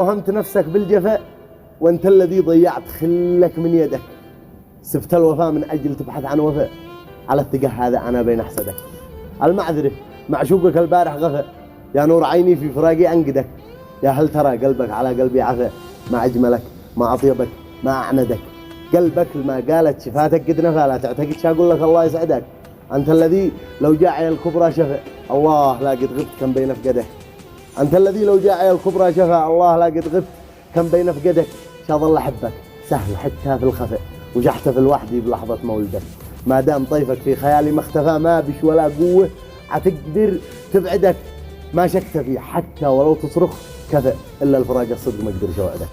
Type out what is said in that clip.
وهمت نفسك بالجفاء وانت الذي ضيعت خلك من يدك. سبت الوفاء من أجل تبحث عن وفاء. على الثقة هذا أنا بين أحسدك. المعذرة معشوقك البارح غفى، يا نور عيني في فراقي أنقدك. يا هل ترى قلبك على قلبي عفا، ما أجملك ما أطيبك ما أعندك. قلبك ما قالت شفاتك قد نفى، لا تعتقد أقول لك الله يسعدك. أنت الذي لو جاعي الكبرى شفى، الله لا قد غبت كم بين فقدك. أنت الذي لو جاعي الكبرى شفى، الله لا قد غبت كم بين فقدك. شاظل أحبك سهل حتى في الخفاء، وجحت في الوحدي بلحظة مولدك. ما دام طيفك في خيالي ما اختفى، ما بش ولا قوة عتقدر تبعدك. ما شكت فيه حتى ولو تصرخ كفى، إلا الفراق الصدق ما قدر شوعدك.